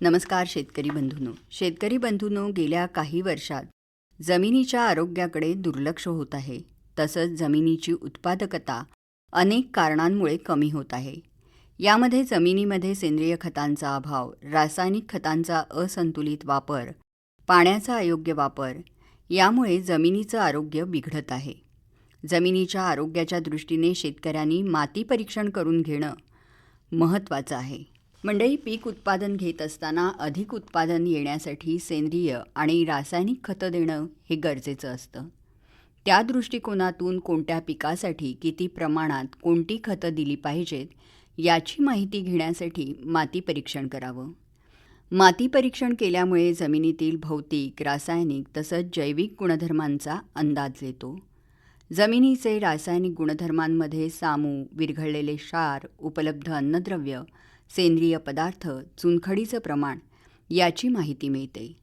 नमस्कार शेतकरी बंधूंनो, गेल्या काही वर्षात जमिनीच्या आरोग्याकडे दुर्लक्ष होत आहे. तसंच जमिनीची उत्पादकता अनेक कारणांमुळे कमी होत आहे. यामध्ये जमिनीमध्ये सेंद्रिय खतांचा अभाव, रासायनिक खतांचा असंतुलित वापर, पाण्याचा अयोग्य वापर यामुळे जमिनीचं आरोग्य बिघडत आहे. जमिनीच्या आरोग्याच्या दृष्टीने शेतकऱ्यांनी माती परीक्षण करून घेणं महत्त्वाचं आहे. मंडळी, पीक उत्पादन घेत असताना अधिक उत्पादन येण्यासाठी सेंद्रिय आणि रासायनिक खतं देणं हे गरजेचं असतं. त्या दृष्टिकोनातून कोणत्या पिकासाठी किती प्रमाणात कोणती खतं दिली पाहिजेत याची माहिती घेण्यासाठी माती परीक्षण करावं. माती परीक्षण केल्यामुळे जमिनीतील भौतिक, रासायनिक तसंच जैविक गुणधर्मांचा अंदाज येतो. जमिनीचे रासायनिक गुणधर्मांमध्ये सामू, विरघळलेले क्षार, उपलब्ध अन्नद्रव्य, सेंद्रिय पदार्थ, चुनखडीचं प्रमाण याची माहिती मिळते.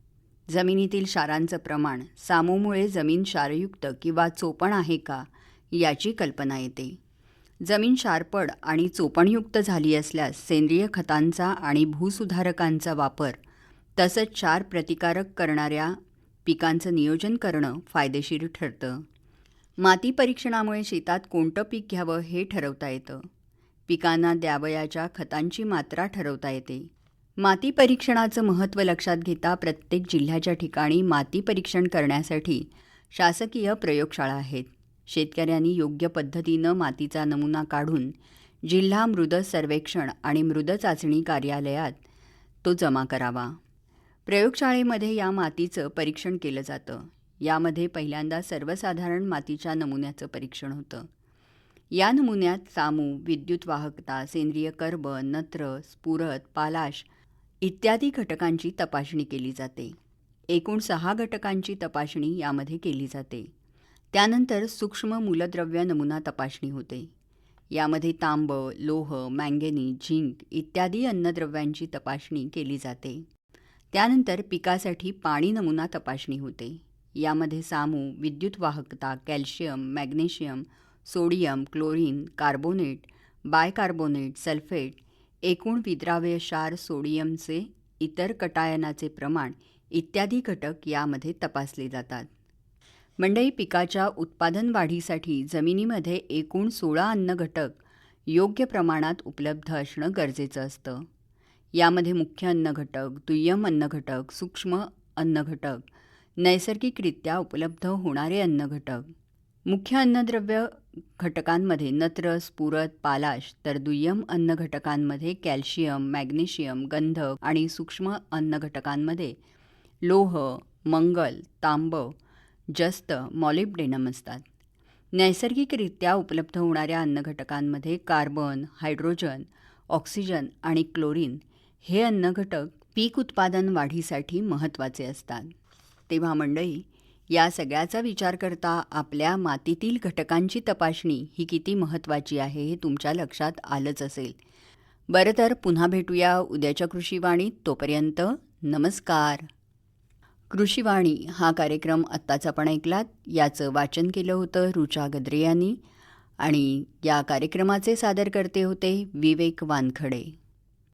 जमिनीतील क्षारांचं प्रमाण, सामूमुळे जमीन क्षारयुक्त किंवा चोपण आहे का याची कल्पना येते. जमीन क्षारपड आणि चोपणयुक्त झाली असल्यास सेंद्रिय खतांचा आणि भूसुधारकांचा वापर तसंच क्षार प्रतिकारक करणाऱ्या पिकांचं नियोजन करणं फायदेशीर ठरतं. माती परीक्षणामुळे शेतात कोणतं पीक घ्यावं हे ठरवता येतं. पिकांना द्यावयाच्या खतांची मात्रा ठरवता येते. माती परीक्षणाचं महत्त्व लक्षात घेता प्रत्येक जिल्ह्याच्या ठिकाणी माती परीक्षण करण्यासाठी शासकीय प्रयोगशाळा आहेत. शेतकऱ्यांनी योग्य पद्धतीनं मातीचा नमुना काढून जिल्हा मृद सर्वेक्षण आणि मृद चाचणी कार्यालयात तो जमा करावा. प्रयोगशाळेमध्ये या मातीचं परीक्षण केलं जातं. यामध्ये पहिल्यांदा सर्वसाधारण मातीच्या नमुन्याचं परीक्षण होतं. या नमुन्यात सामू, विद्युत वाहकता, सेंद्रिय कर्ब, नत्र, स्फुरद, पालाश इत्यादी घटकांची तपासणी केली जाते. एकूण 6 घटकांची तपासणी यामध्ये केली जाते. त्यानंतर सूक्ष्म मूलद्रव्य नमुना तपासणी होते. यामध्ये तांब, लोह, मॅंगॅनीज, झिंक इत्यादी अन्नद्रव्यांची तपासणी केली जाते. त्यानंतर पिकासाठी पाणी नमुना तपासणी होते. यामध्ये सामू, विद्युत वाहकता, calcium, magnesium, sodium, chlorine, carbonate, bicarbonate, sulphate, एकूण विद्राव्य क्षार, सोडियमचे इतर कटायनाचे प्रमाण इत्यादी घटक यामध्ये तपासले जातात. मंडळी, पिकाच्या उत्पादन वाढीसाठी जमिनीमध्ये एकूण 16 अन्न घटक योग्य प्रमाणात उपलब्ध असणं गरजेचं असतं. यामध्ये मुख्य अन्न घटक, दुय्यम अन्न घटक, सूक्ष्म अन्न घटक, नैसर्गिकरित्या उपलब्ध होणारे अन्न घटक. मुख्य अन्नद्रव्य घटकांमध्ये नत्र, स्फुरद, पालाश तर दुय्यम अन्न घटकांमध्ये कॅल्शियम, मॅग्नेशियम, गंधक आणि सूक्ष्म अन्न घटकांमध्ये लोह, मंगल, तांब, जस्त, मॉलिब्डेनम असतात. नैसर्गिकरित्या उपलब्ध होणाऱ्या अन्न घटकांमध्ये कार्बन, हायड्रोजन, ऑक्सिजन आणि क्लोरीन हे अन्न घटक पीक उत्पादन वाढीसाठी महत्त्वाचे असतात. तेव्हा मंडळी, या सगळ्याचा विचार करता आपल्या मातीतील घटकांची तपासणी ही किती महत्त्वाची आहे हे तुमच्या लक्षात आलंच असेल. बरं, तर पुन्हा भेटूया उद्याच्या कृषीवाणीत. तोपर्यंत नमस्कार. कृषीवाणी हा कार्यक्रम आत्ताच आपण ऐकलात. याचं वाचन केलं होतं रुचा गद्रे यांनी आणि या कार्यक्रमाचे सादर करते होते विवेक वानखडे.